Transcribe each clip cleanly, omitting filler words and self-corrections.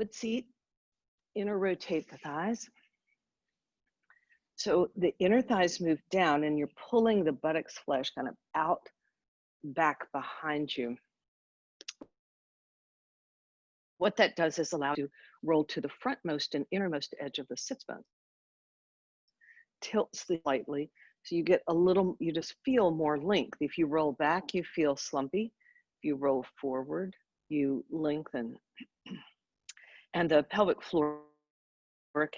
Good seat, inner rotate the thighs. So the inner thighs move down and you're pulling the buttocks flesh kind of out, back behind you. What that does is allow you to roll to the frontmost and innermost edge of the sits bone. Tilts slightly, so you get a little, you just feel more length. If you roll back, you feel slumpy. If you roll forward, you lengthen. And the pelvic floor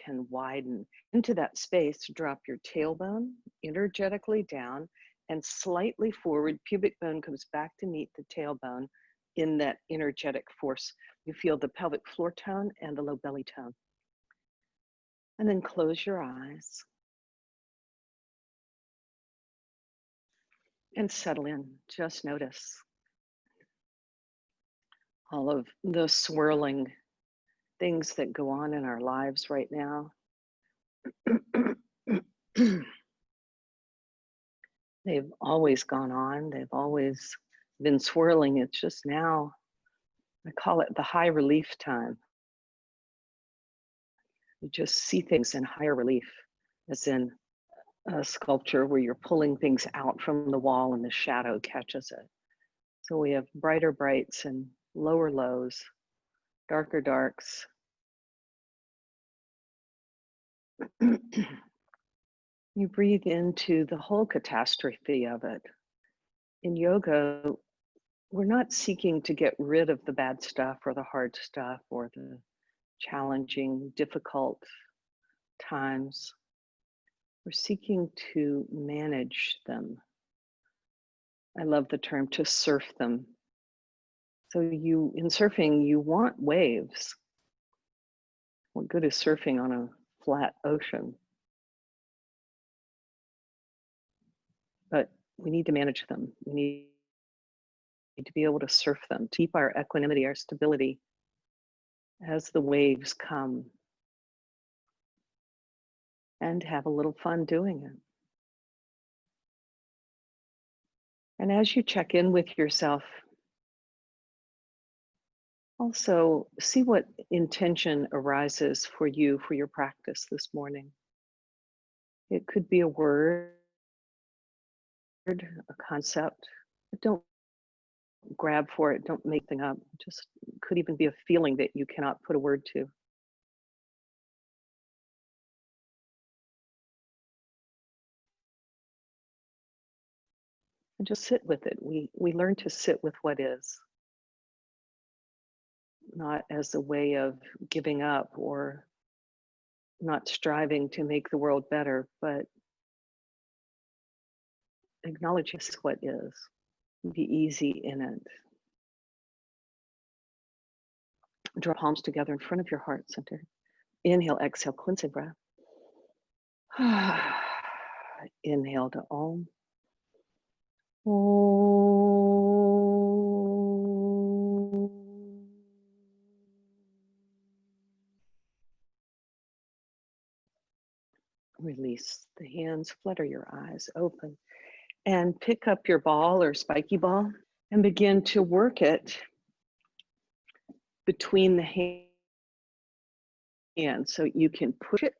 can widen. Into that space, drop your tailbone energetically down and slightly forward. Pubic bone comes back to meet the tailbone in that energetic force. You feel the pelvic floor tone and the low belly tone. And then close your eyes and settle in. Just notice all of the swirling things that go on in our lives right now. They've always gone on. They've always been swirling. It's just now, I call it the high relief time. You just see things in higher relief, as in a sculpture where you're pulling things out from the wall and the shadow catches it. So we have brighter brights and lower lows, darker darks. You breathe into the whole catastrophe of it. In yoga, we're not seeking to get rid of the bad stuff or the hard stuff or the challenging, difficult times. We're seeking to manage them. I love the term to surf them. So in surfing, you want waves. What good is surfing on a flat ocean? But we need to manage them. We need to be able to surf them, to keep our equanimity, our stability as the waves come, and have a little fun doing it. And as you check in with yourself, also see what intention arises for you for your practice this morning. It could be a word, a concept, but don't grab for it, don't make things up. Just could even be a feeling that you cannot put a word to. And just sit with it. We learn to sit with what is, not as a way of giving up or not striving to make the world better, but acknowledge what is. Be easy in it. Draw palms together in front of your heart center. Inhale, exhale, cleansing breath. Inhale to Om. Om. Release the hands, flutter your eyes open, and pick up your ball or spiky ball and begin to work it between the hands. So you can push it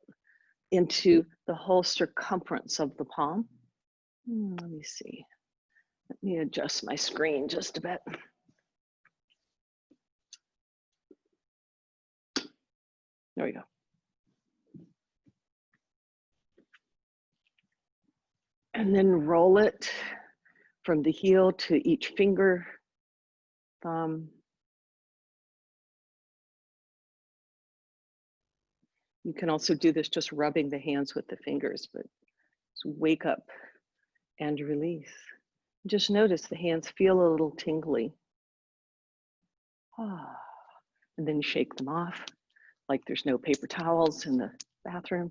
into the whole circumference of the palm. Let me see. Let me adjust my screen just a bit. There we go. And then roll it from the heel to each finger, thumb. You can also do this just rubbing the hands with the fingers, but just wake up and release. Just notice the hands feel a little tingly. And then shake them off like there's no paper towels in the bathroom.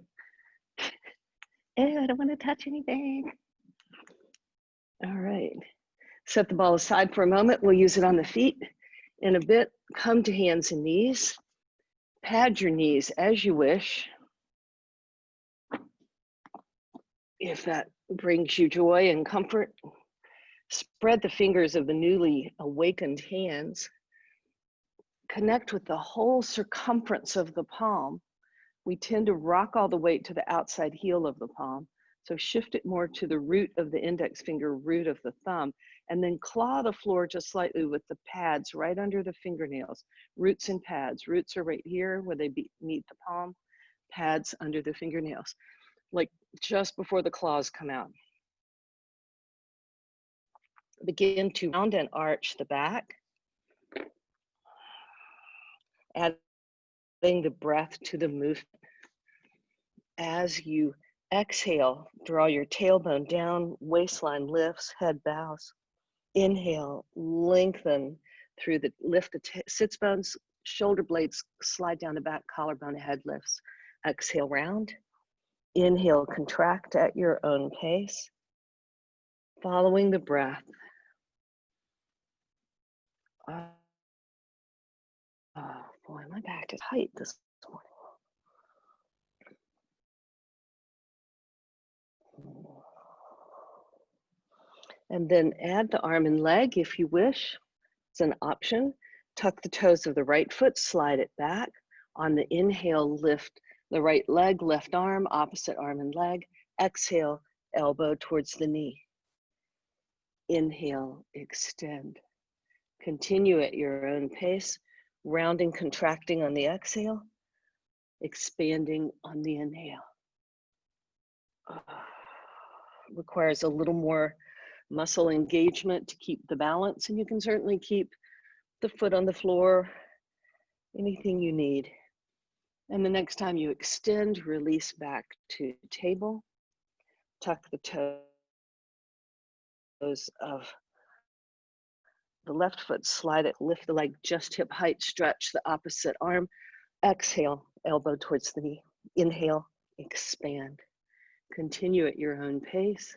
I don't want to touch anything. All right. Set the ball aside for a moment. We'll use it on the feet. In a bit, come to hands and knees. Pad your knees as you wish. If that brings you joy and comfort, spread the fingers of the newly awakened hands. connect with the whole circumference of the palm. We tend to rock all the weight to the outside heel of the palm. So shift it more to the root of the index finger, root of the thumb, and then claw the floor just slightly with the pads right under the fingernails. Roots and pads. Roots are right here where they meet the palm. Pads under the fingernails, like just before the claws come out. Begin to round and arch the back. Adding the breath to the movement. As you exhale, draw your tailbone down, waistline lifts, head bows. Inhale, lengthen through the lift the sits bones, shoulder blades slide down the back, collarbone, head lifts. Exhale, round. Inhale, contract at your own pace, following the breath. Oh boy, my back is tight this morning. And then add the arm and leg if you wish. It's an option. Tuck the toes of the right foot, slide it back. On the inhale, lift the right leg, left arm, opposite arm and leg. Exhale, elbow towards the knee. Inhale, extend. Continue at your own pace, rounding, contracting on the exhale, expanding on the inhale. Requires a little more muscle engagement to keep the balance, and you can certainly keep the foot on the floor, anything you need. And the next time you extend, release back to table. Tuck the toes of the left foot, slide it, lift the leg just hip height, stretch the opposite arm. Exhale, elbow towards the knee. Inhale, expand. Continue at your own pace.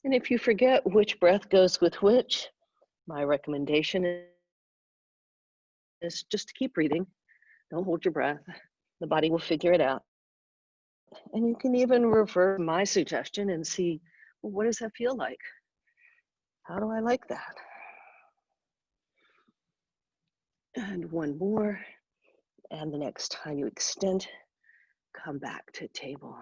And if you forget which breath goes with which, my recommendation is just to keep breathing. Don't hold your breath. The body will figure it out. And you can even reverse my suggestion and see, well, what does that feel like? How do I like that? And one more. And the next time you extend, come back to table.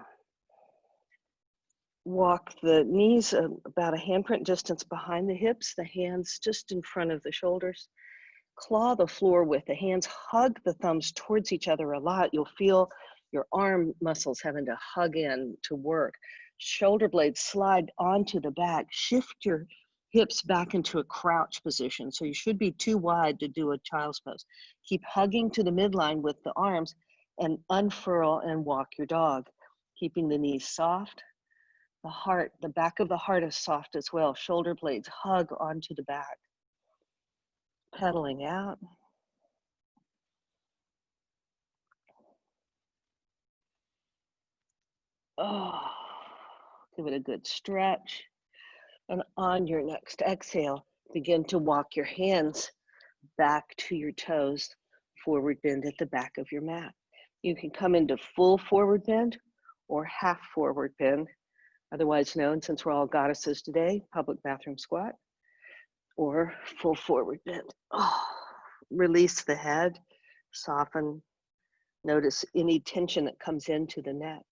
Walk the knees about a handprint distance behind the hips, the hands just in front of the shoulders. Claw the floor with the hands, hug the thumbs towards each other a lot. You'll feel your arm muscles having to hug in to work. Shoulder blades slide onto the back. Shift your hips back into a crouch position. So you should be too wide to do a child's pose. Keep hugging to the midline with the arms and unfurl and walk your dog, keeping the knees soft. The heart, the back of the heart is soft as well. Shoulder blades hug onto the back. Pedaling out. Oh, give it a good stretch. And on your next exhale, begin to walk your hands back to your toes, forward bend at the back of your mat. You can come into full forward bend or half forward bend, otherwise known, since we're all goddesses today, public bathroom squat, or full forward bend. Oh, release the head, soften. Notice any tension that comes into the neck.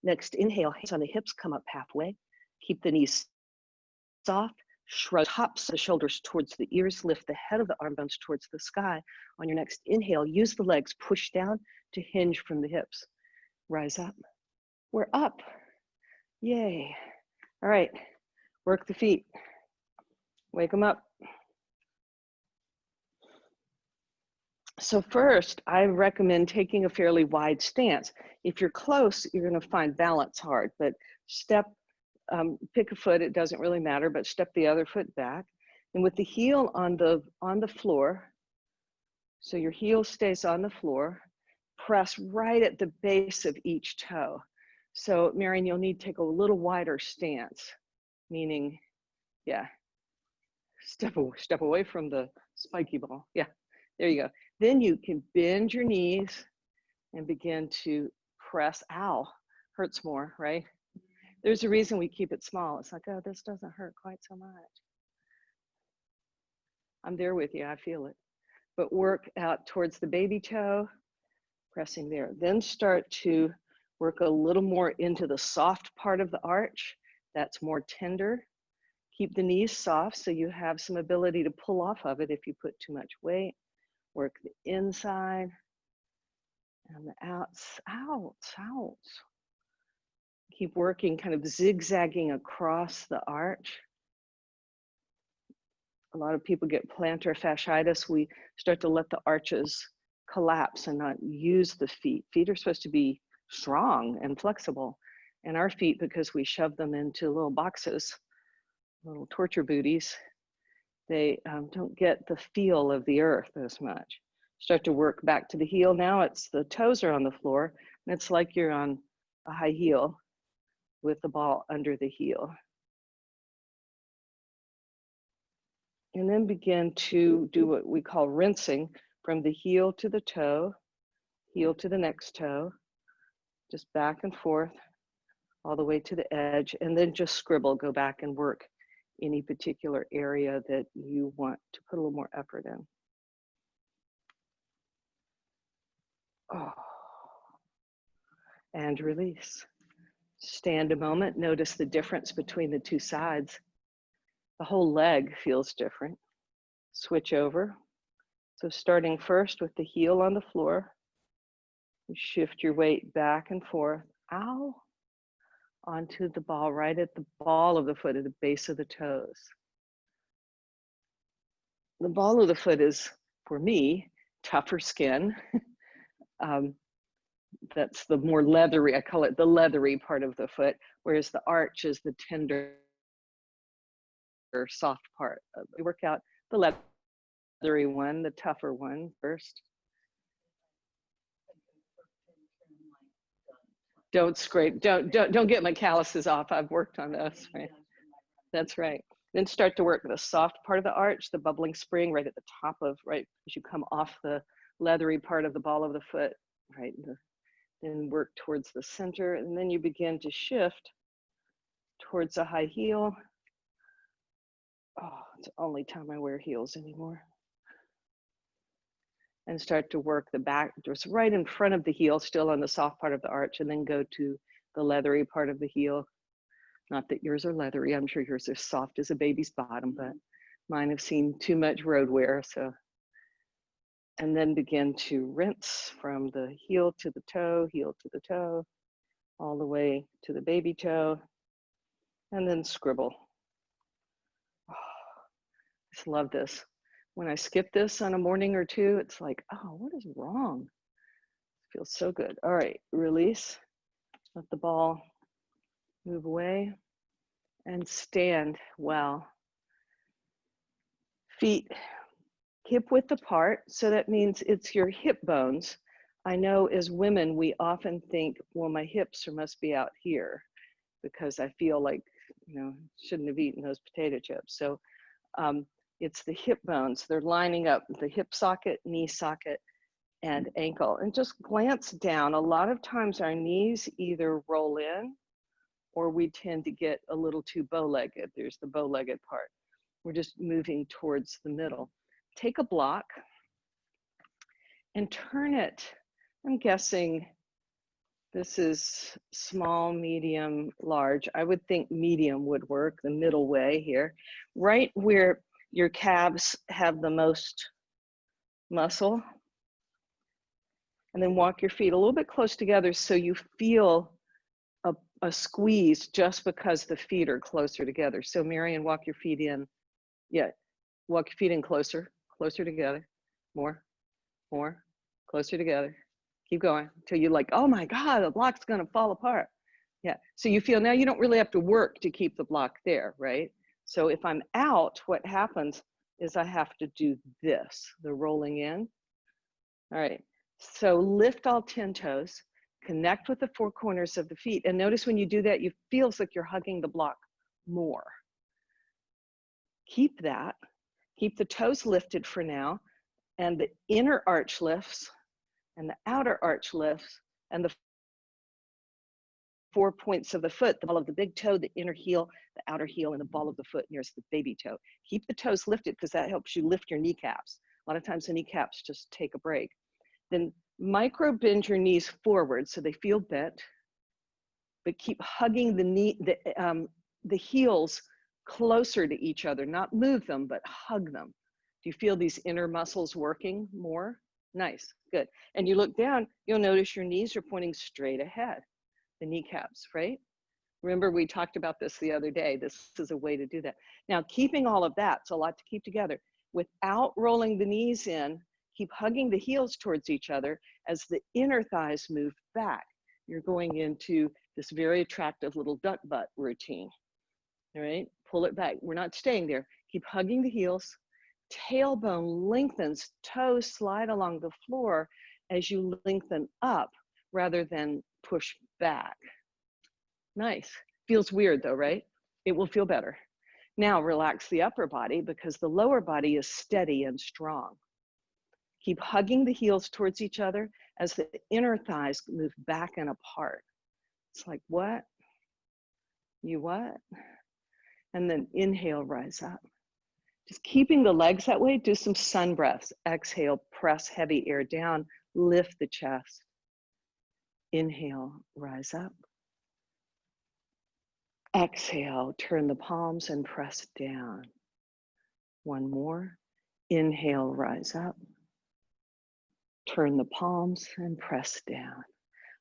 Next, inhale, hands on the hips, come up halfway. Keep the knees soft. Shrug tops of the shoulders towards the ears. Lift the head of the arm bones towards the sky. On your next inhale, use the legs, push down to hinge from the hips. Rise up. We're up. Yay. All right, work the feet. Wake them up. So first, I recommend taking a fairly wide stance. If you're close, you're going to find balance hard, but pick a foot, it doesn't really matter, but step the other foot back. And with the heel on the floor, so your heel stays on the floor, press right at the base of each toe. So Marion, you'll need to take a little wider stance, meaning, yeah, step away from the spiky ball. Yeah, there you go. Then you can bend your knees and begin to press. Ow, hurts more, right? There's a reason we keep it small. It's like, oh, this doesn't hurt quite so much. I'm there with you, I feel it. But work out towards the baby toe, pressing there. Then start to work a little more into the soft part of the arch. That's more tender. Keep the knees soft so you have some ability to pull off of it if you put too much weight. Work the inside and the outs. Keep working, kind of zigzagging across the arch. A lot of people get plantar fasciitis. We start to let the arches collapse and not use the feet. Feet are supposed to be strong and flexible. And our feet, because we shove them into little boxes, little torture booties, they don't get the feel of the earth as much. Start to work back to the heel. Now it's the toes are on the floor, and it's like you're on a high heel with the ball under the heel. And then begin to do what we call rinsing from the heel to the toe, heel to the next toe, just back and forth all the way to the edge, and then just scribble, go back and work any particular area that you want to put a little more effort in. Oh. And release. Stand a moment, notice the difference between the two sides. The whole leg feels different. Switch over. So starting first with the heel on the floor, you shift your weight back and forth, ow, onto the ball, right at the ball of the foot, at the base of the toes. The ball of the foot is, for me, tougher skin. That's the more leathery, I call it the leathery part of the foot, whereas the arch is the tender, soft part. We work out the leathery one, the tougher one first. Don't scrape, don't get my calluses off. I've worked on those, right? That's right. Then start to work the soft part of the arch, the bubbling spring right at the top of, right, as you come off the leathery part of the ball of the foot, right? Then work towards the center, and then you begin to shift towards a high heel. Oh, it's the only time I wear heels anymore. And start to work the back, just right in front of the heel, still on the soft part of the arch, and then go to the leathery part of the heel. Not that yours are leathery, I'm sure yours are soft as a baby's bottom, but mine have seen too much road wear, so. And then begin to rinse from the heel to the toe, all the way to the baby toe, and then scribble. Oh, I just love this. When I skip this on a morning or two, it's like, oh, what is wrong? It feels so good. All right, release, let the ball move away, and stand well. Feet hip width apart, so that means it's your hip bones. I know as women, we often think, well, my hips must be out here because I feel like, you know, shouldn't have eaten those potato chips. So it's the hip bones. They're lining up the hip socket, knee socket, and ankle. And just glance down. A lot of times our knees either roll in or we tend to get a little too bow-legged. There's the bow-legged part. We're just moving towards the middle. Take a block and turn it. I'm guessing this is small, medium, large. I would think medium would work, the middle way here. Right where your calves have the most muscle. And then walk your feet a little bit close together so you feel a squeeze just because the feet are closer together. So Marion, walk your feet in. Yeah, walk your feet in closer together. More, closer together. Keep going until you're like, oh my God, the block's gonna fall apart. Yeah, so you feel now you don't really have to work to keep the block there, right? So if I'm out, what happens is I have to do this, the rolling in. All right, so lift all 10 toes, connect with the four corners of the feet. And notice when you do that, it feels like you're hugging the block more. Keep that, keep the toes lifted for now, and the inner arch lifts, and the outer arch lifts, and the 4 points of the foot, the ball of the big toe, the inner heel, the outer heel, and the ball of the foot nearest the baby toe. Keep the toes lifted because that helps you lift your kneecaps. A lot of times the kneecaps just take a break. Then micro bend your knees forward so they feel bent, but keep hugging the heels closer to each other, not move them, but hug them. Do you feel these inner muscles working more? Nice, good. And you look down, you'll notice your knees are pointing straight ahead, the kneecaps, right? Remember we talked about this the other day. This is a way to do that. Now, keeping all of that, it's a lot to keep together. Without rolling the knees in, keep hugging the heels towards each other as the inner thighs move back. You're going into this very attractive little duck butt routine, all right? Pull it back. We're not staying there. Keep hugging the heels. Tailbone lengthens, toes slide along the floor as you lengthen up rather than push back. Nice. Feels weird though, right? It will feel better. Now relax the upper body because the lower body is steady and strong. Keep hugging the heels towards each other as the inner thighs move back and apart. It's like, what? You what? And then inhale, rise up. Just keeping the legs that way, do some sun breaths. Exhale, press heavy air down, lift the chest. Inhale, rise up. Exhale, turn the palms and press down. One more. Inhale, rise up. Turn the palms and press down.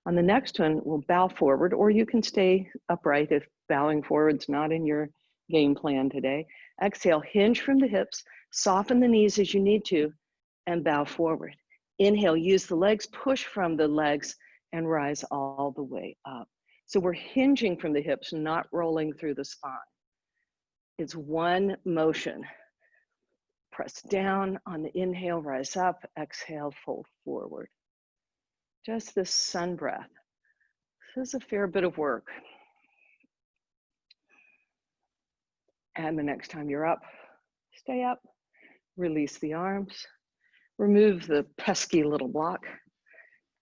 On the next one, we'll bow forward, or you can stay upright if bowing forward's not in your game plan today. Exhale, hinge from the hips, soften the knees as you need to, and bow forward. Inhale, use the legs, push from the legs, and rise all the way up. So we're hinging from the hips, not rolling through the spine. It's one motion. Press down on the inhale, rise up, exhale, fold forward. Just this sun breath. This is a fair bit of work. And the next time you're up, stay up, release the arms, remove the pesky little block,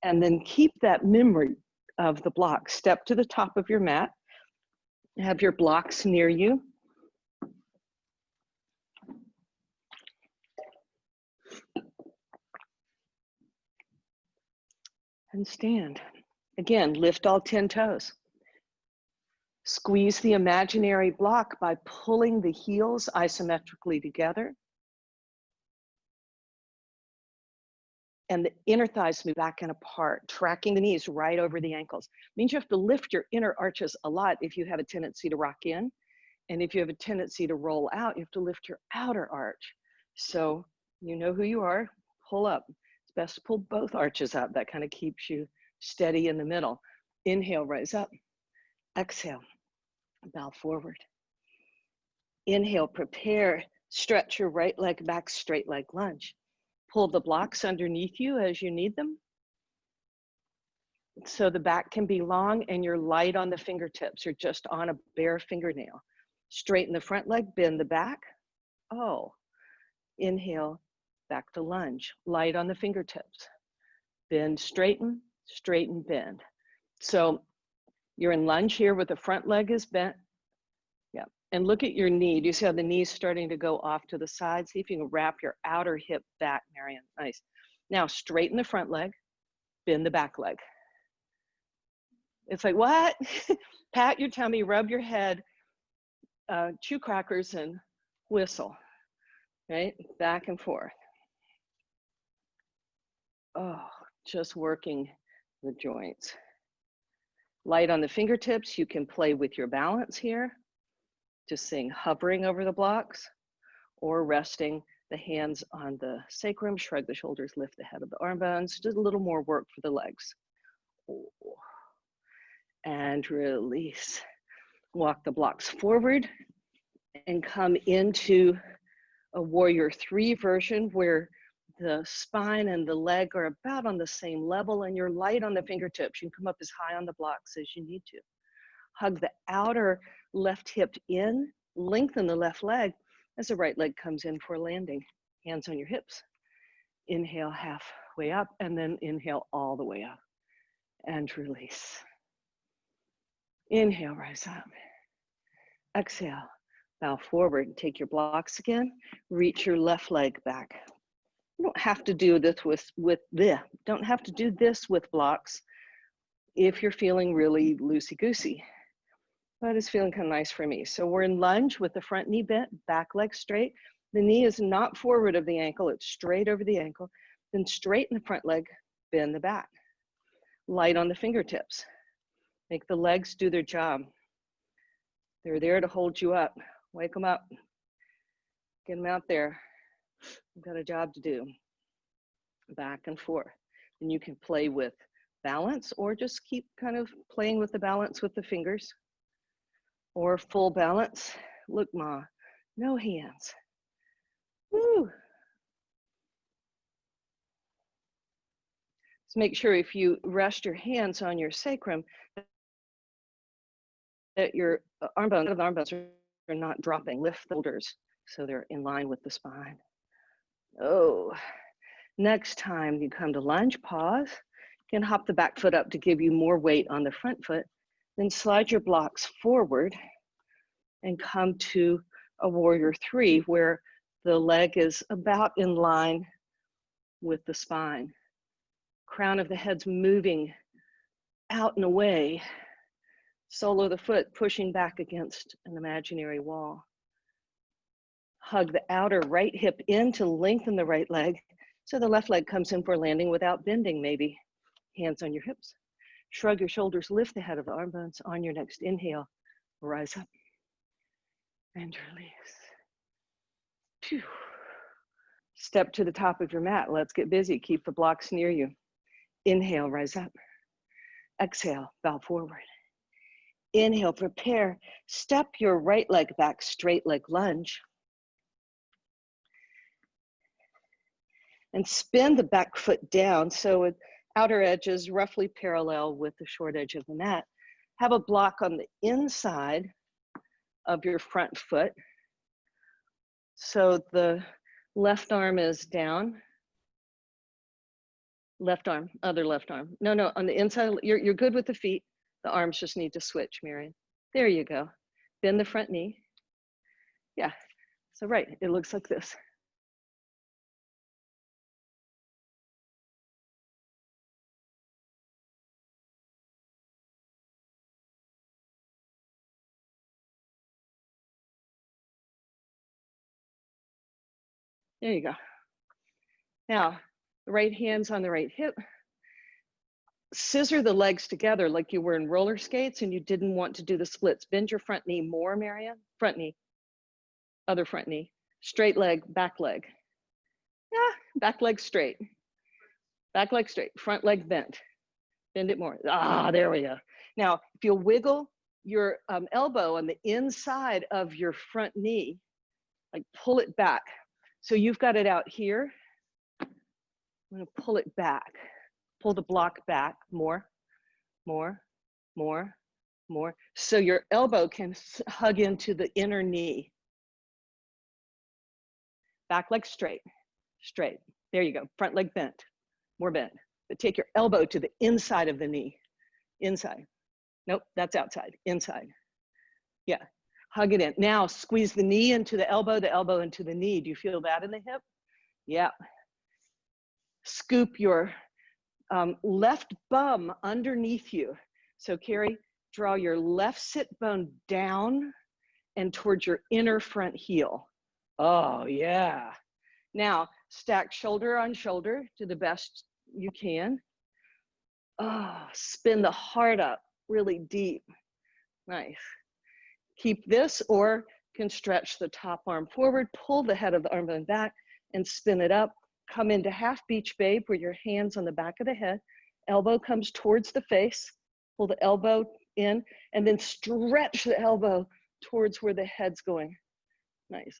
and then keep that memory of the block. Step to the top of your mat, have your blocks near you. And stand. Again, lift all 10 toes. Squeeze the imaginary block by pulling the heels isometrically together. And the inner thighs move back and apart, tracking the knees right over the ankles. Means you have to lift your inner arches a lot if you have a tendency to rock in. And if you have a tendency to roll out, you have to lift your outer arch. So you know who you are, pull up. It's best to pull both arches up. That kind of keeps you steady in the middle. Inhale, rise up. Exhale, bow forward. Inhale, prepare, stretch your right leg back, straight leg lunge. Pull the blocks underneath you as you need them. So the back can be long and you're light on the fingertips. You're just on a bare fingernail. Straighten the front leg, bend the back. Oh, inhale, back to lunge. Light on the fingertips. Bend, straighten, straighten, bend. So you're in lunge here with the front leg is bent. Yeah, and look at your knee. Do you see how the knee's starting to go off to the side? See if you can wrap your outer hip back, Marian. Nice. Now straighten the front leg, bend the back leg. It's like, what? Pat your tummy, rub your head, chew crackers and whistle, right? Back and forth. Oh, just working the joints. Light on the fingertips, you can play with your balance here. Just saying hovering over the blocks or resting the hands on the sacrum, shrug the shoulders, lift the head of the arm bones, just a little more work for the legs. Oh. And release. Walk the blocks forward and come into a warrior 3 version where the spine and the leg are about on the same level and you're light on the fingertips. You can come up as high on the blocks as you need to. Hug the outer left hip in, lengthen the left leg as the right leg comes in for landing. Hands on your hips. Inhale halfway up and then inhale all the way up and release. Inhale, rise up. Exhale, bow forward. Take your blocks again. Reach your left leg back. You don't have to do this don't have to do this with blocks if you're feeling really loosey-goosey. But it's feeling kind of nice for me. So we're in lunge with the front knee bent, back leg straight. The knee is not forward of the ankle, it's straight over the ankle. Then straighten the front leg, bend the back. Light on the fingertips. Make the legs do their job. They're there to hold you up. Wake them up. Get them out there. You've got a job to do. Back and forth. And you can play with balance or just keep kind of playing with the balance with the fingers. Or full balance. Look, Ma, no hands. Woo. So make sure if you rest your hands on your sacrum, that your arm bones are not dropping. Lift the shoulders so they're in line with the spine. Oh, next time you come to lunge, pause. You can hop the back foot up to give you more weight on the front foot. Then slide your blocks forward and come to a warrior three where the leg is about in line with the spine. Crown of the head's moving out and away. Sole of the foot pushing back against an imaginary wall. Hug the outer right hip in to lengthen the right leg so the left leg comes in for landing without bending maybe. Hands on your hips. Shrug your shoulders, lift the head of the arm bones. On your next inhale, rise up and release. Phew. Step to the top of your mat. Let's get busy. Keep the blocks near you. Inhale, rise up. Exhale, bow forward. Inhale, prepare. Step your right leg back, straight leg lunge. And spin the back foot down so it, outer edge is roughly parallel with the short edge of the mat. Have a block on the inside of your front foot. So the left arm is down. Left arm, other left arm. No, on the inside, you're good with the feet. The arms just need to switch, Marion. There you go. Bend the front knee. Yeah, so right, it looks like this. There you go. Now, the right hand's on the right hip. Scissor the legs together like you were in roller skates and you didn't want to do the splits. Bend your front knee more, Marianne. Front knee, other front knee. Straight leg, back leg. Yeah, back leg straight. Back leg straight, front leg bent. Bend it more. Ah, there we go. Now, if you'll wiggle your elbow on the inside of your front knee, like pull it back. So you've got it out here. I'm gonna pull it back. Pull the block back, more. So your elbow can hug into the inner knee. Back leg straight. There you go, front leg bent, more bent. But take your elbow to the inside of the knee, inside. Nope, that's outside, inside. Yeah, hug it in. Now squeeze the knee into the elbow into the knee. Do you feel that in the hip? Yeah. Scoop your left bum underneath you. So Carrie, draw your left sit bone down and towards your inner front heel. Oh yeah. Now stack shoulder on shoulder to the best you can. Oh, spin the heart up really deep. Nice. Keep this or can stretch the top arm forward, pull the head of the arm bone back and spin it up. Come into half beach babe where your hands on the back of the head, elbow comes towards the face, pull the elbow in, and then stretch the elbow towards where the head's going. Nice.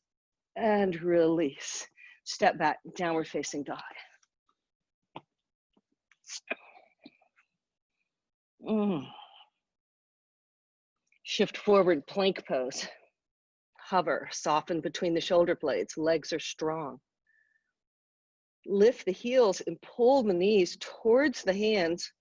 And release. Step back, downward facing dog. Shift forward, plank pose. Hover, soften between the shoulder blades, legs are strong. Lift the heels and pull the knees towards the hands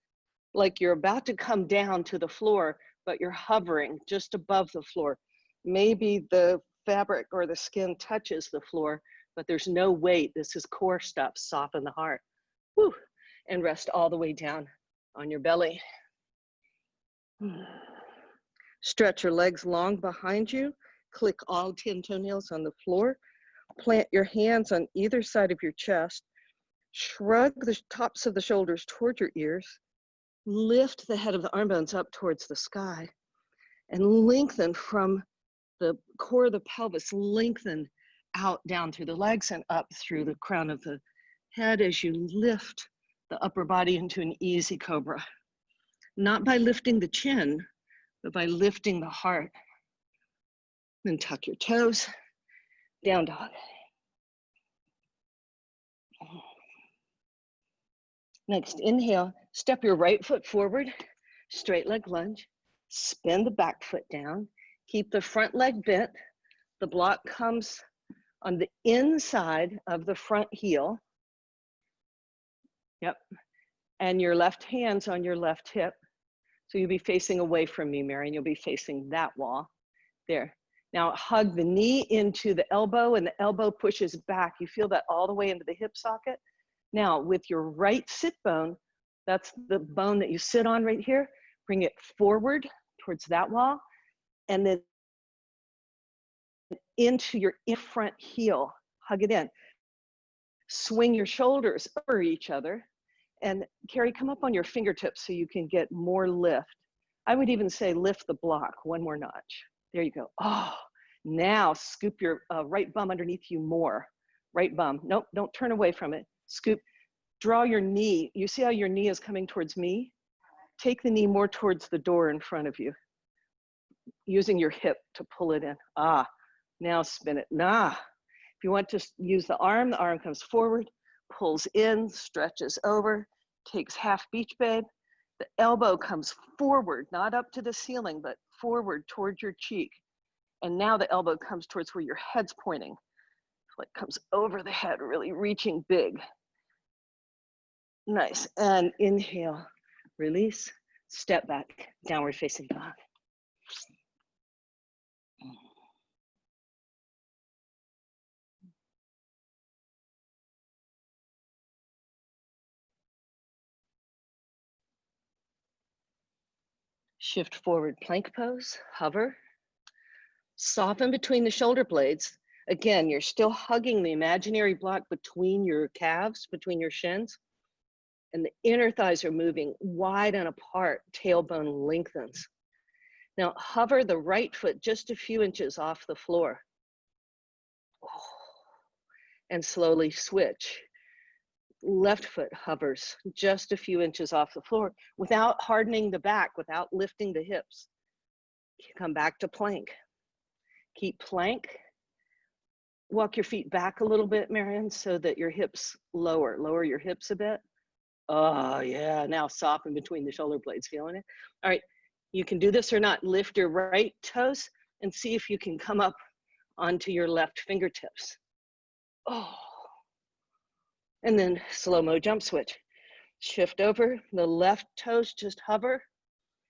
like you're about to come down to the floor but you're hovering just above the floor. Maybe the fabric or the skin touches the floor, but there's no weight. This is core stuff. Soften the heart. Whew. And rest all the way down on your belly. Stretch your legs long behind you. Click all 10 toenails on the floor. Plant your hands on either side of your chest. Shrug the tops of the shoulders toward your ears. Lift the head of the arm bones up towards the sky and lengthen from the core of the pelvis, lengthen out down through the legs and up through the crown of the head as you lift the upper body into an easy cobra. Not by lifting the chin, but by lifting the heart. Then tuck your toes, down dog. Next, inhale, step your right foot forward, straight leg lunge, spin the back foot down, keep the front leg bent. The block comes on the inside of the front heel. Yep. And your left hand's on your left hip. So you'll be facing away from me, Marion. You'll be facing that wall. There. Now hug the knee into the elbow and the elbow pushes back. You feel that all the way into the hip socket. Now with your right sit bone, that's the bone that you sit on right here, bring it forward towards that wall and then into your front heel, hug it in. Swing your shoulders over each other and Carrie, come up on your fingertips so you can get more lift. I would even say lift the block one more notch. There you go. Oh, now scoop your right bum underneath you more. Right bum. Nope, don't turn away from it. Scoop. Draw your knee. You see how your knee is coming towards me? Take the knee more towards the door in front of you. Using your hip to pull it in. Ah, now spin it. Nah. If you want to use the arm comes forward, pulls in, stretches over, takes half beach babe. The elbow comes forward, not up to the ceiling, but forward towards your cheek. And now the elbow comes towards where your head's pointing. So it comes over the head, really reaching big. Nice. And inhale, release, step back, downward facing dog. Shift forward plank pose, hover. Soften between the shoulder blades. Again, you're still hugging the imaginary block between your calves, between your shins. And the inner thighs are moving wide and apart, tailbone lengthens. Now hover the right foot just a few inches off the floor. And slowly switch. Left foot hovers just a few inches off the floor without hardening the back, without lifting the hips. Come back to plank. Keep plank. Walk your feet back a little bit, Marion, so that your hips lower your hips a bit. Oh yeah, now soften between the shoulder blades, feeling it? All right, you can do this or not. Lift your right toes and see if you can come up onto your left fingertips. Oh, and then slow-mo jump switch. Shift over, the left toes just hover,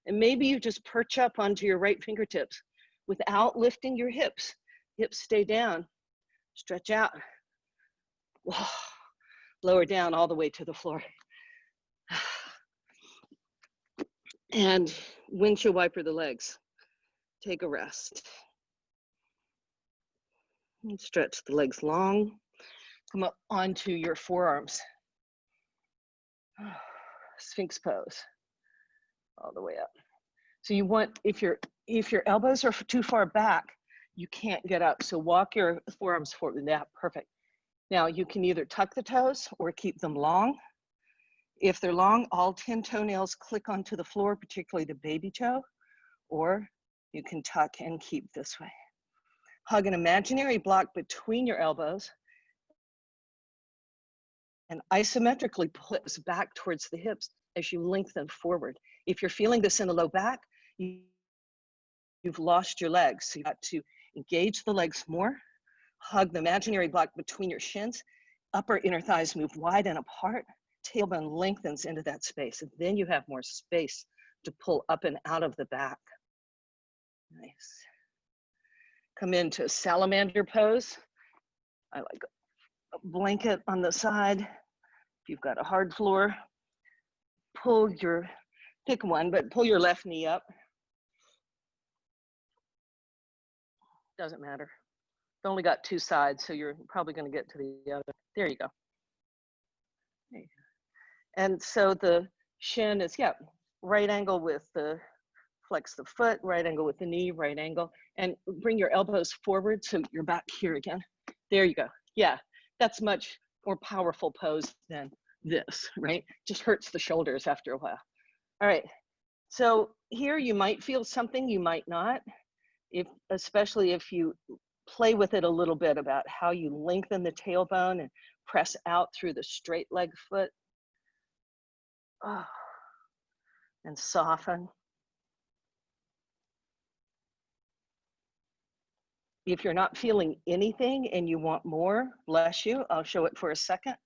and maybe you just perch up onto your right fingertips without lifting your hips. Hips stay down, stretch out. Whoa. Lower down all the way to the floor. And windshield wiper the legs. Take a rest. And stretch the legs long. Come up onto your forearms. Sphinx pose. All the way up. So you want, if your elbows are too far back, you can't get up. So walk your forearms forward. Yeah, perfect. Now you can either tuck the toes or keep them long. If they're long, all 10 toenails click onto the floor, particularly the baby toe, or you can tuck and keep this way. Hug an imaginary block between your elbows and isometrically pull it back towards the hips as you lengthen forward. If you're feeling this in the low back, you've lost your legs. So you've got to engage the legs more, hug the imaginary block between your shins, upper inner thighs move wide and apart, tailbone lengthens into that space, and then you have more space to pull up and out of the back. Nice. Come into salamander pose. I like a blanket on the side. If you've got a hard floor, pick one, but pull your left knee up. Doesn't matter. It's only got two sides, so you're probably going to get to the other. There you go. There you go. And so the shin is, yeah, right angle with the flex the foot, right angle with the knee, right angle, and bring your elbows forward so you're back here again. There you go. Yeah, that's much more powerful pose than this, right? Just hurts the shoulders after a while. All right, so here you might feel something, you might not, especially if you play with it a little bit about how you lengthen the tailbone and press out through the straight leg foot. Oh, and soften. If you're not feeling anything and you want more, bless you, I'll show it for a second.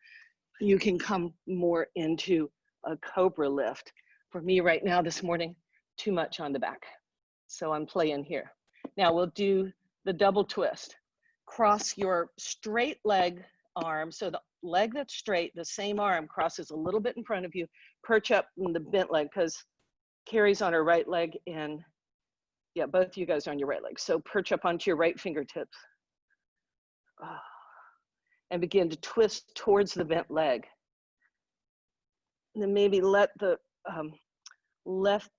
You can come more into a cobra lift. For me right now this morning, too much on the back. So I'm playing here. Now we'll do the double twist. Cross your straight leg arm. So the leg that's straight, the same arm crosses a little bit in front of you. Perch up in the bent leg because Carrie's on her right leg and yeah, both of you guys are on your right leg. So perch up onto your right fingertips. Oh. And begin to twist towards the bent leg. And then maybe let the left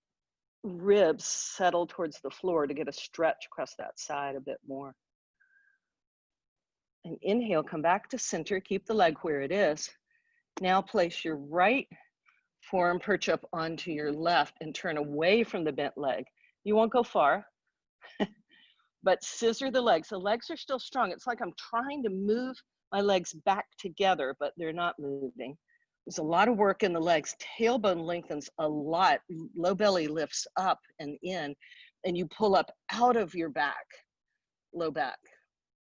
ribs settle towards the floor to get a stretch across that side a bit more. And inhale, come back to center, keep the leg where it is. Now place your right forearm perch up onto your left and turn away from the bent leg. You won't go far, but scissor the legs. The legs are still strong. It's like I'm trying to move my legs back together, but they're not moving. There's a lot of work in the legs. Tailbone lengthens a lot. Low belly lifts up and in, and you pull up out of your back, low back,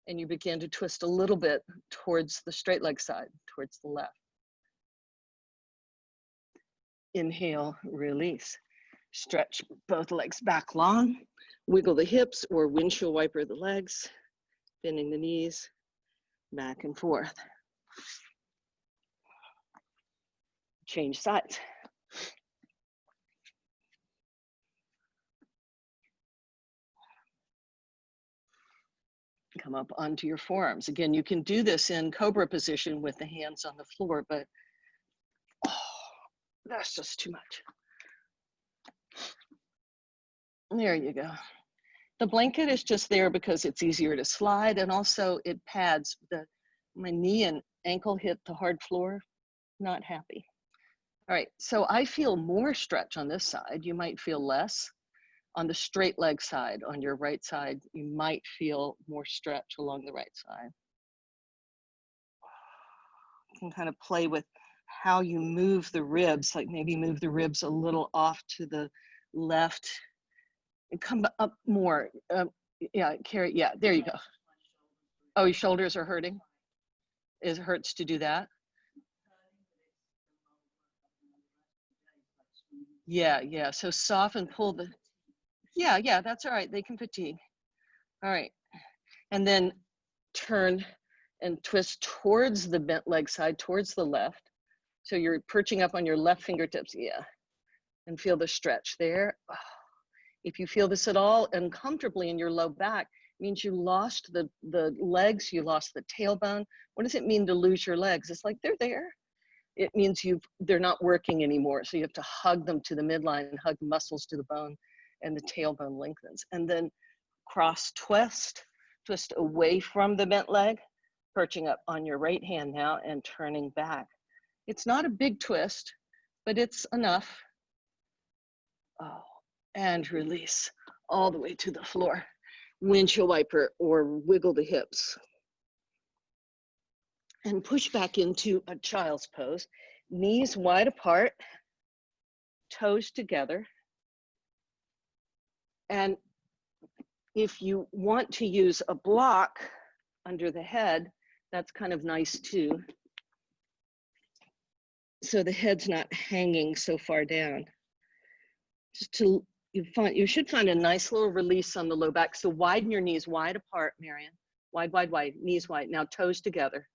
and you begin to twist a little bit towards the straight leg side, towards the left. Inhale, release. Stretch both legs back long. Wiggle the hips or windshield wiper the legs, bending the knees back and forth. Change sides. Come up onto your forearms. Again, you can do this in cobra position with the hands on the floor, but oh, that's just too much. There you go. The blanket is just there because it's easier to slide, and also it pads. My knee and ankle hit the hard floor, not happy. All right, so I feel more stretch on this side. You might feel less. On the straight leg side, on your right side, you might feel more stretch along the right side. You can kind of play with how you move the ribs, like maybe move the ribs a little off to the left and come up more. Yeah, Carrie, yeah, there you go. Oh, your shoulders are hurting? It hurts to do that? Yeah, yeah, so soften, pull the, yeah, that's all right, they can fatigue. All right, and then turn and twist towards the bent leg side, towards the left. So you're perching up on your left fingertips, yeah, and feel the stretch there. Oh. If you feel this at all uncomfortably in your low back, it means you lost the legs, you lost the tailbone. What does it mean to lose your legs? It's like they're there. It means they're not working anymore. So you have to hug them to the midline and hug the muscles to the bone, and the tailbone lengthens. And then cross twist away from the bent leg, perching up on your right hand now and turning back. It's not a big twist, but it's enough. Oh, and release all the way to the floor. Windshield wiper or wiggle the hips. And push back into a child's pose. Knees wide apart, toes together. And if you want to use a block under the head, that's kind of nice too. So the head's not hanging so far down. Just to you should find a nice little release on the low back. So widen your knees wide apart, Marion. Wide, wide, wide, knees wide. Now toes together.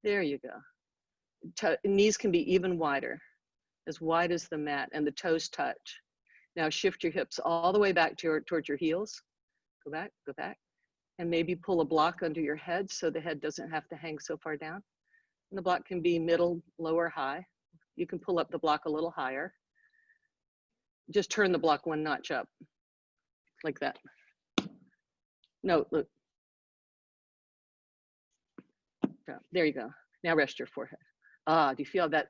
There you go. Knees can be even wider, as wide as the mat, and the toes touch. Now shift your hips all the way back towards your heels. Go back, go back. And maybe pull a block under your head so the head doesn't have to hang so far down. And the block can be middle, low, or high. You can pull up the block a little higher. Just turn the block one notch up, like that. No, look. There you go. Now rest your forehead. Do you feel that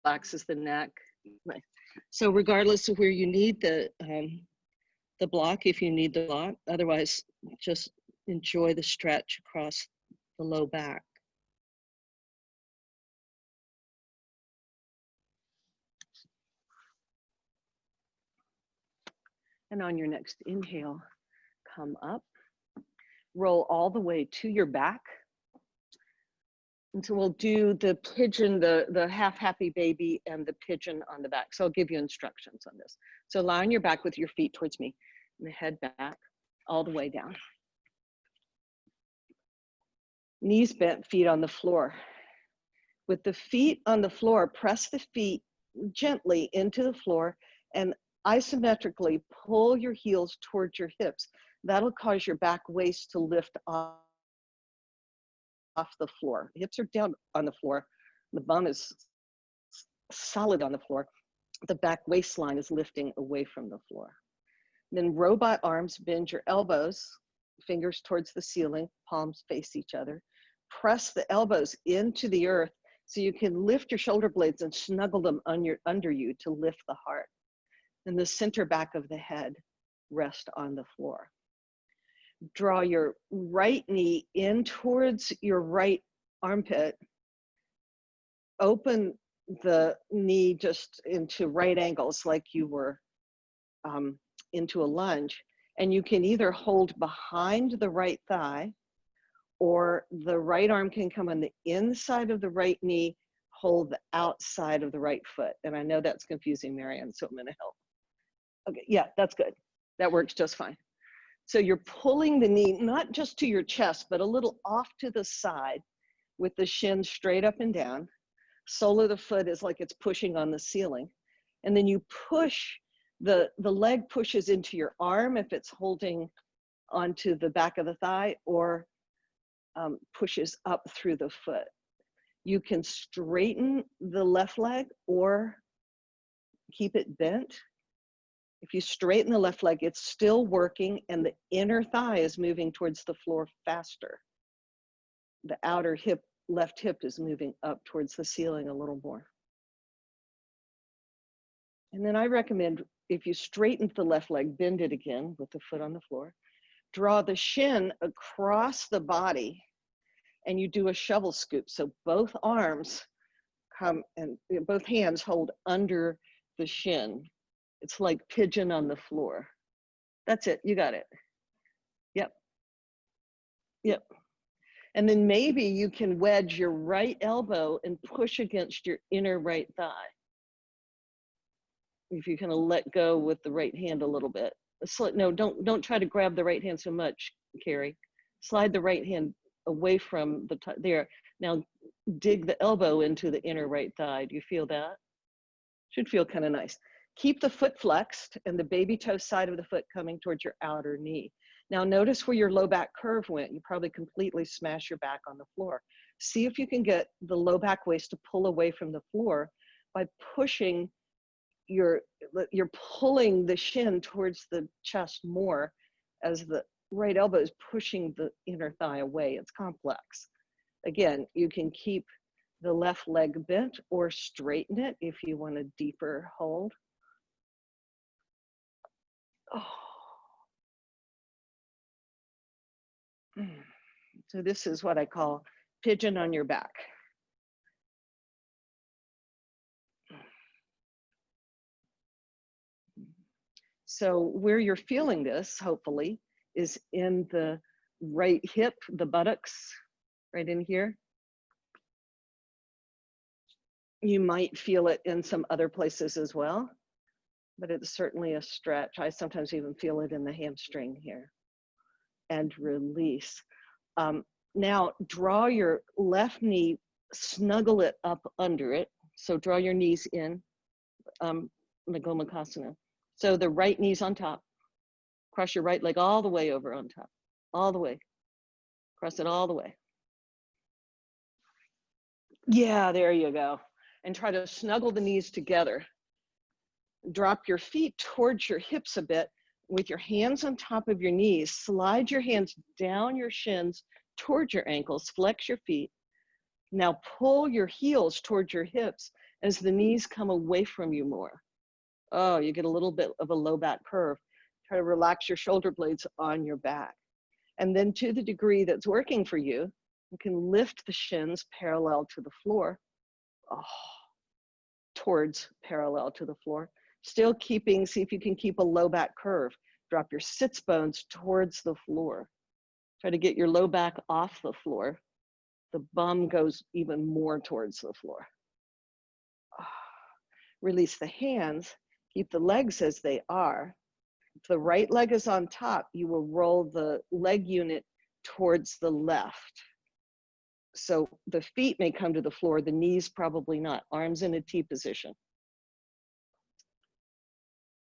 relaxes the neck? Right. So regardless of where you need the block, if you need the block, otherwise just enjoy the stretch across the low back. And on your next inhale, come up, roll all the way to your back. And so we'll do the pigeon, the half happy baby and the pigeon on the back. So I'll give you instructions on this. So lie on your back with your feet towards me and the head back all the way down. Knees bent, feet on the floor. With the feet on the floor, press the feet gently into the floor and isometrically pull your heels towards your hips. That'll cause your back waist to lift off the floor. Hips are down on the floor. The bum is solid on the floor. The back waistline is lifting away from the floor. Then robot arms, bend your elbows, fingers towards the ceiling, palms face each other. Press the elbows into the earth so you can lift your shoulder blades and snuggle them under you to lift the heart. And the center back of the head rest on the floor. Draw your right knee in towards your right armpit. Open the knee just into right angles like you were into a lunge. And you can either hold behind the right thigh or the right arm can come on the inside of the right knee, hold the outside of the right foot. And I know that's confusing, Marianne, so I'm gonna help. Okay, yeah, that's good. That works just fine. So you're pulling the knee, not just to your chest, but a little off to the side with the shin straight up and down. Sole of the foot is like it's pushing on the ceiling. And then you push, the leg pushes into your arm if it's holding onto the back of the thigh, or pushes up through the foot. You can straighten the left leg or keep it bent. If you straighten the left leg, it's still working and the inner thigh is moving towards the floor faster. The outer hip, left hip is moving up towards the ceiling a little more. And then I recommend, if you straighten the left leg, bend it again with the foot on the floor. Draw the shin across the body and you do a shovel scoop. So both arms come and both hands hold under the shin. It's like pigeon on the floor. That's it, you got it. Yep, yep. And then maybe you can wedge your right elbow and push against your inner right thigh. If you kind of let go with the right hand a little bit. No, don't try to grab the right hand so much, Carrie. Slide the right hand away from the there. Now dig the elbow into the inner right thigh. Do you feel that? Should feel kind of nice. Keep the foot flexed and the baby toe side of the foot coming towards your outer knee. Now notice where your low back curve went. You probably completely smashed your back on the floor. See if you can get the low back waist to pull away from the floor by pushing you're pulling the shin towards the chest more as the right elbow is pushing the inner thigh away. It's complex. Again, you can keep the left leg bent or straighten it if you want a deeper hold. Oh. So this is what I call pigeon on your back. So where you're feeling this, hopefully, is in the right hip, the buttocks, right in here. You might feel it in some other places as well. but it's certainly a stretch. I sometimes even feel it in the hamstring here. And release. Now draw your left knee, snuggle it up under it. So draw your knees in, Nagomukhasana. So the right knee's on top. Cross your right leg all the way over on top, all the way. Cross it all the way. Yeah, there you go. And try to snuggle the knees together. Drop your feet towards your hips a bit with your hands on top of your knees. Slide your hands down your shins towards your ankles. Flex your feet. Now pull your heels towards your hips as the knees come away from you more. Oh, you get a little bit of a low back curve. Try to relax your shoulder blades on your back. And then to the degree that's working for you, you can lift the shins parallel to the floor, towards parallel to the floor. Still keeping, see if you can keep a low back curve. Drop your sits bones towards the floor. Try to get your low back off the floor. The bum goes even more towards the floor. Release the hands, keep the legs as they are. If the right leg is on top, you will roll the leg unit towards the left. So the feet may come to the floor, the knees probably not. Arms in a T position.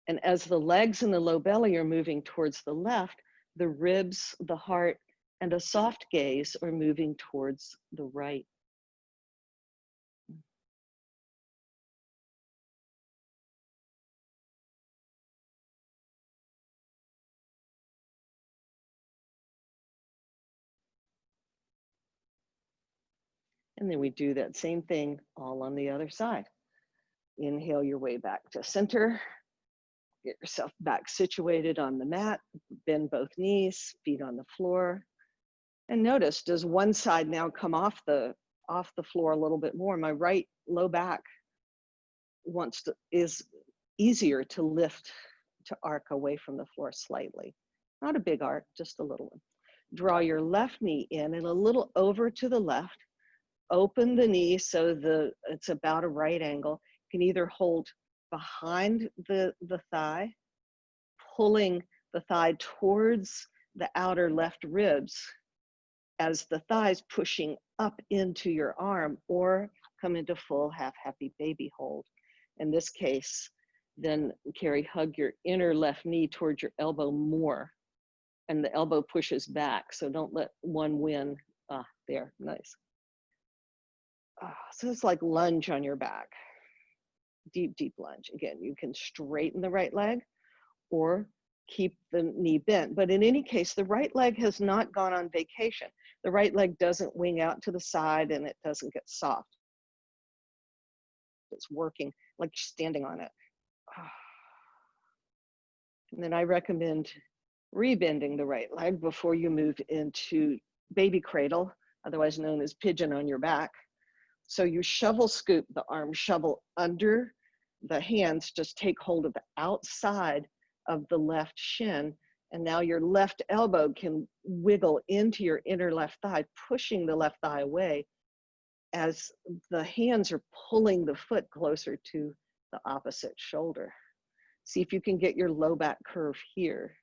And as the legs and the low belly are moving towards the left, the ribs, the heart, and a soft gaze are moving towards the right. And then we do that same thing all on the other side. Inhale your way back to center. Get yourself back situated on the mat. Bend both knees, feet on the floor. And notice, does one side now come off the floor a little bit more? My right low back is easier to lift, to arc away from the floor slightly. Not a big arc, just a little one. Draw your left knee in and a little over to the left. Open the knee so it's about a right angle. You can either hold behind the thigh, pulling the thigh towards the outer left ribs as the thigh's pushing up into your arm, or come into full half happy baby hold. In this case, then Carrie, hug your inner left knee towards your elbow more, and the elbow pushes back, so don't let one win. There, nice. So it's like lunge on your back. Deep, deep lunge. Again, you can straighten the right leg or keep the knee bent. But in any case, the right leg has not gone on vacation. The right leg doesn't wing out to the side and it doesn't get soft. It's working like you're standing on it. And then I recommend rebending the right leg before you move into baby cradle, otherwise known as pigeon on your back. So you shovel scoop the arm, shovel under the hands, just take hold of the outside of the left shin. And now your left elbow can wiggle into your inner left thigh, pushing the left thigh away as the hands are pulling the foot closer to the opposite shoulder. See if you can get your low back curve here.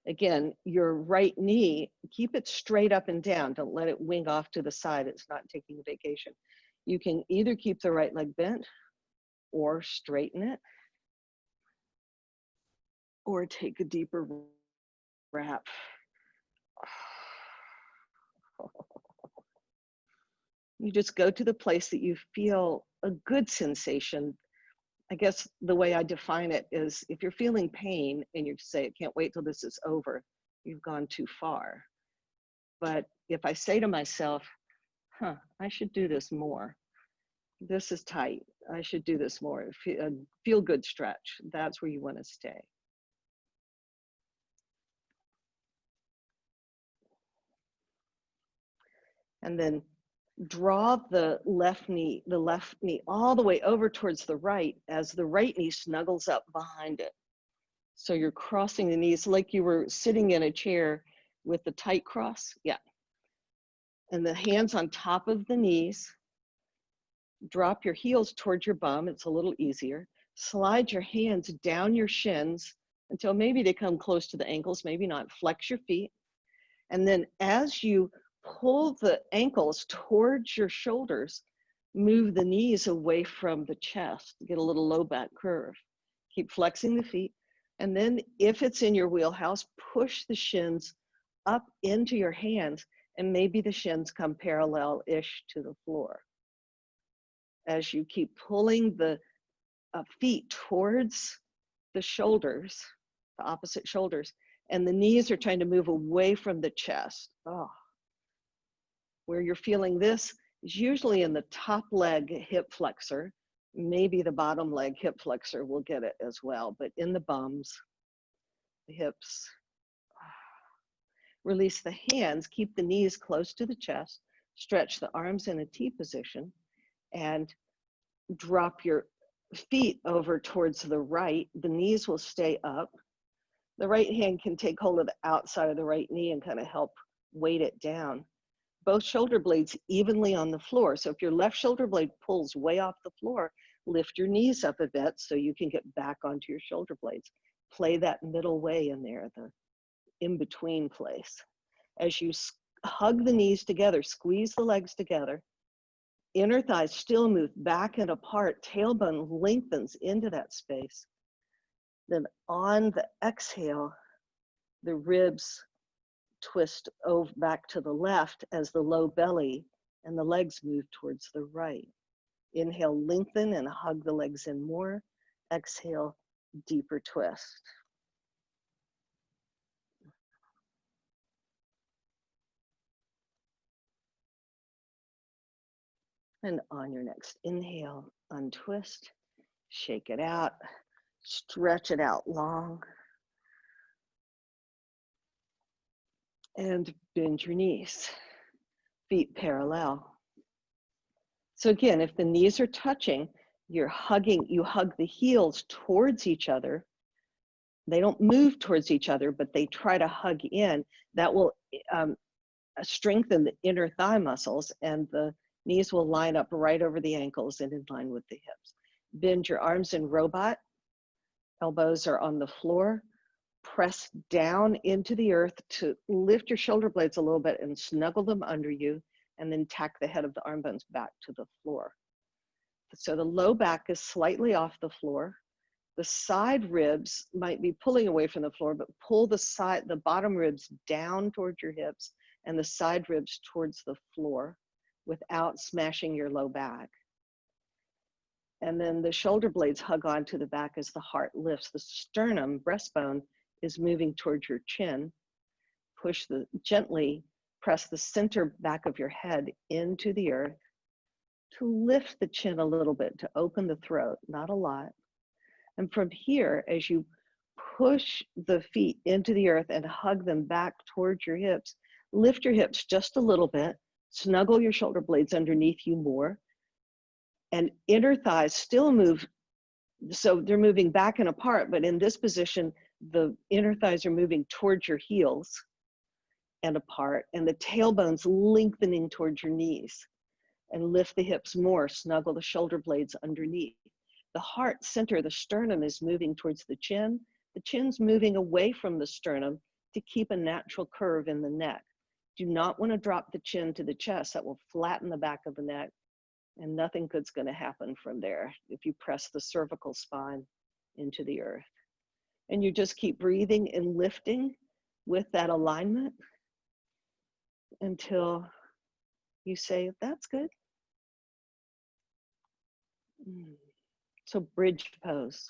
Again, your right knee, keep it straight up and down. Don't let it wing off to the side. It's not taking a vacation. You can either keep the right leg bent or straighten it, or take a deeper wrap. You just go to the place that you feel a good sensation. I guess the way I define it is if you're feeling pain and you say, I can't wait till this is over, you've gone too far. But if I say to myself, I should do this more. This is tight. I should do this more. Feel good stretch. That's where you want to stay. And then draw the left knee all the way over towards the right as the right knee snuggles up behind it. So you're crossing the knees like you were sitting in a chair with the tight cross. Yeah. And the hands on top of the knees. Drop your heels towards your bum. It's a little easier. Slide your hands down your shins until maybe they come close to the ankles, maybe not. Flex your feet. And then as you pull the ankles towards your shoulders, move the knees away from the chest, get a little low back curve. Keep flexing the feet. And then if it's in your wheelhouse, push the shins up into your hands, and maybe the shins come parallel-ish to the floor. As you keep pulling the feet towards the shoulders, the opposite shoulders, and the knees are trying to move away from the chest. Oh. Where you're feeling this is usually in the top leg hip flexor. Maybe the bottom leg hip flexor will get it as well, but in the bums, the hips. Release the hands, keep the knees close to the chest, stretch the arms in a T position, and drop your feet over towards the right. The knees will stay up. The right hand can take hold of the outside of the right knee and kind of help weight it down. Both shoulder blades evenly on the floor. So if your left shoulder blade pulls way off the floor, lift your knees up a bit so you can get back onto your shoulder blades. Play that middle way in there, the in-between place. As you hug the knees together, squeeze the legs together, inner thighs still move back and apart, tailbone lengthens into that space. Then on the exhale, the ribs twist over back to the left as the low belly and the legs move towards the right. Inhale, lengthen and hug the legs in more. Exhale, deeper twist. And on your next inhale, untwist, shake it out, stretch it out long, and bend your knees, feet parallel. So again, if the knees are touching, you hug the heels towards each other. They don't move towards each other, but they try to hug in. That will strengthen the inner thigh muscles, and the knees will line up right over the ankles and in line with the hips. Bend your arms in robot. Elbows are on the floor. Press down into the earth to lift your shoulder blades a little bit and snuggle them under you, and then tack the head of the arm bones back to the floor. So the low back is slightly off the floor. The side ribs might be pulling away from the floor, but pull the bottom ribs down towards your hips and the side ribs towards the floor without smashing your low back. And then the shoulder blades hug onto the back as the heart lifts. The sternum, breastbone, is moving towards your chin. Gently press the center back of your head into the earth to lift the chin a little bit, to open the throat, not a lot. And from here, as you push the feet into the earth and hug them back towards your hips, lift your hips just a little bit, snuggle your shoulder blades underneath you more, and inner thighs still move. So they're moving back and apart, but in this position, the inner thighs are moving towards your heels and apart, and the tailbone's lengthening towards your knees. And lift the hips more, snuggle the shoulder blades underneath. The heart center, the sternum, is moving towards the chin. The chin's moving away from the sternum to keep a natural curve in the neck. Do not want to drop the chin to the chest. That will flatten the back of the neck, and nothing good's going to happen from there if you press the cervical spine into the earth. And you just keep breathing and lifting with that alignment until you say, that's good. So bridge pose.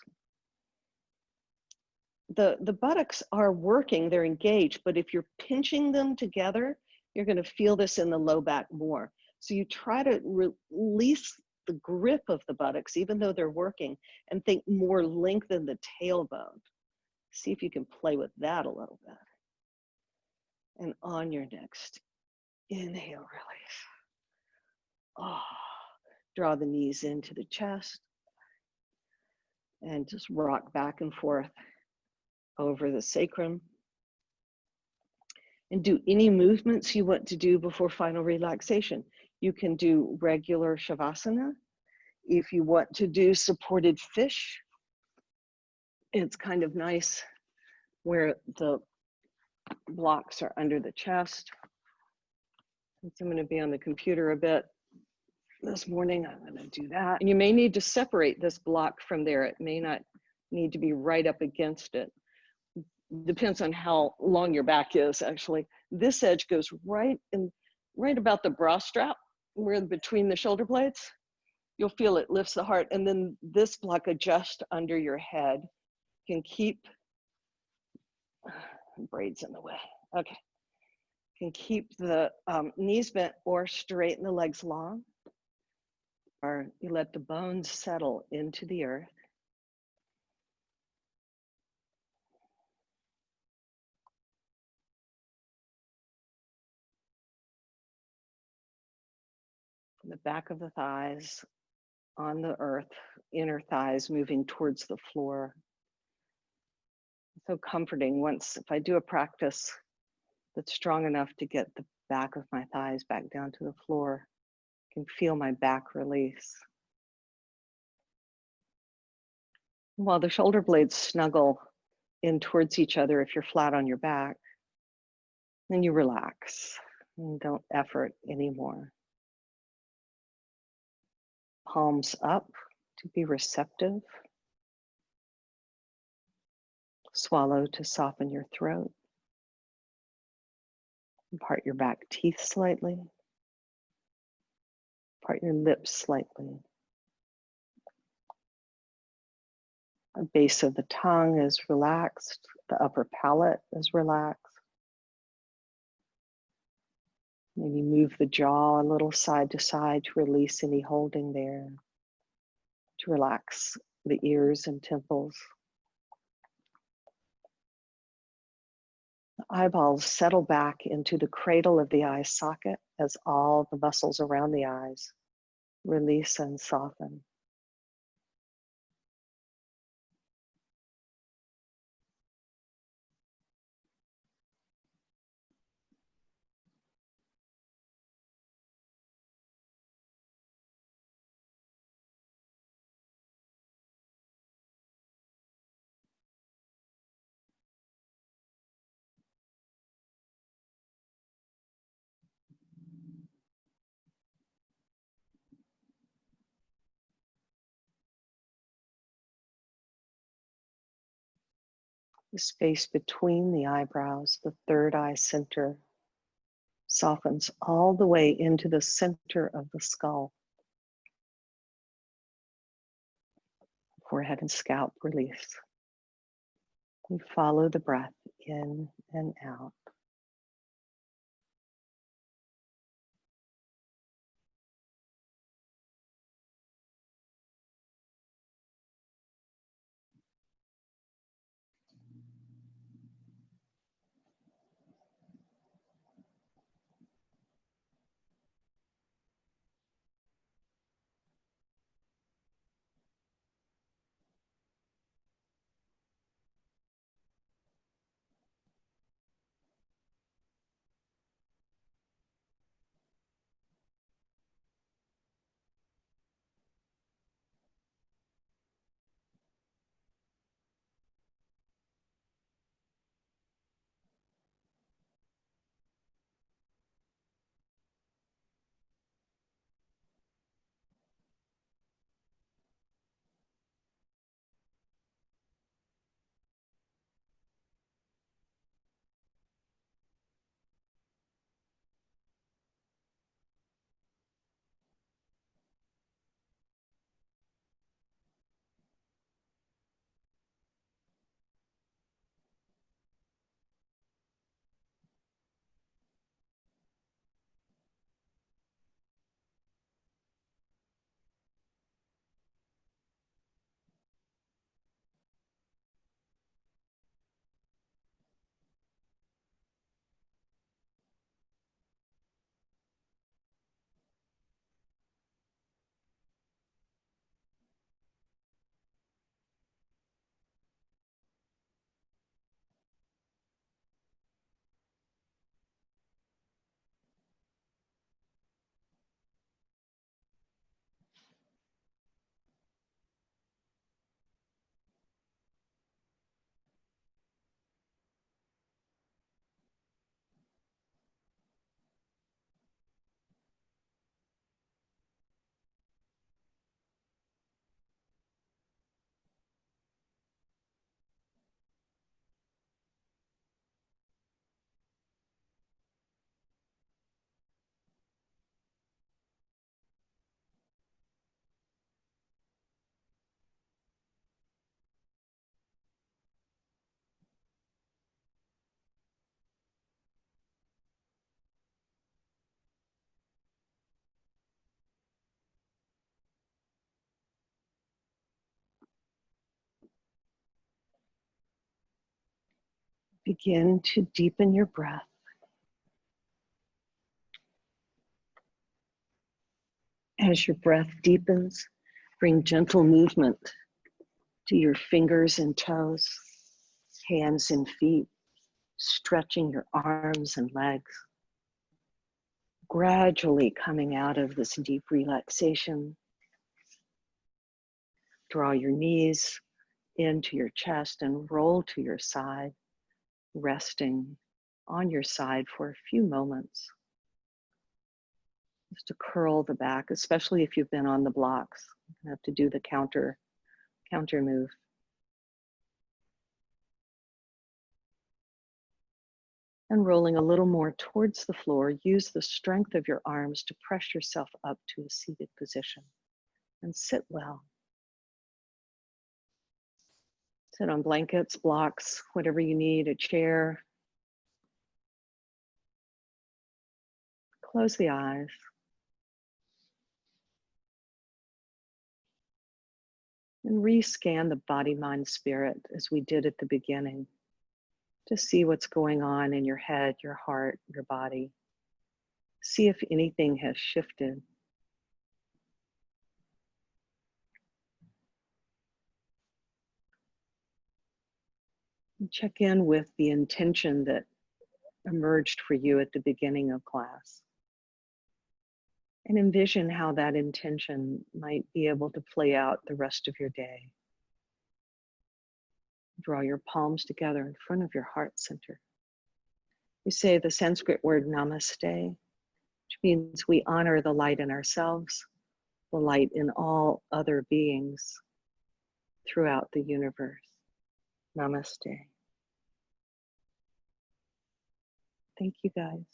The buttocks are working, they're engaged, but if you're pinching them together, you're going to feel this in the low back more. So you try to release the grip of the buttocks, even though they're working, and think more lengthen the tailbone. See if you can play with that a little bit. And on your next inhale, release. Oh, draw the knees into the chest and just rock back and forth over the sacrum. And do any movements you want to do before final relaxation. You can do regular Shavasana. If you want to do supported fish, it's kind of nice where the blocks are under the chest. Since I'm going to be on the computer a bit this morning, I'm going to do that. And you may need to separate this block from there. It may not need to be right up against it. Depends on how long your back is, actually. This edge goes right about the bra strap, where between the shoulder blades. You'll feel it lifts the heart, and then this block adjusts under your head. Can keep braids in the way. Okay. Can keep the knees bent or straighten the legs long. Or you let the bones settle into the earth. From the back of the thighs on the earth, inner thighs moving towards the floor. So comforting. Once, if I do a practice that's strong enough to get the back of my thighs back down to the floor, I can feel my back release. While the shoulder blades snuggle in towards each other, if you're flat on your back, then you relax and don't effort anymore. Palms up to be receptive. Swallow to soften your throat. Part your back teeth slightly. Part your lips slightly. The base of the tongue is relaxed. The upper palate is relaxed. Maybe move the jaw a little side to side to release any holding there. To relax the ears and temples. The eyeballs settle back into the cradle of the eye socket as all the muscles around the eyes release and soften. The space between the eyebrows, the third eye center, softens all the way into the center of the skull. Forehead and scalp release. We follow the breath in and out. Begin to deepen your breath. As your breath deepens, bring gentle movement to your fingers and toes, hands and feet, stretching your arms and legs. Gradually coming out of this deep relaxation, draw your knees into your chest and roll to your side, resting on your side for a few moments. Just to curl the back, especially if you've been on the blocks. You have to do the counter move. And rolling a little more towards the floor, use the strength of your arms to press yourself up to a seated position and sit well. Sit on blankets, blocks, whatever you need, a chair. Close the eyes. And rescan the body, mind, spirit as we did at the beginning to see what's going on in your head, your heart, your body. See if anything has shifted. And check in with the intention that emerged for you at the beginning of class. And envision how that intention might be able to play out the rest of your day. Draw your palms together in front of your heart center. We say the Sanskrit word namaste, which means we honor the light in ourselves, the light in all other beings throughout the universe. Namaste. Thank you, guys.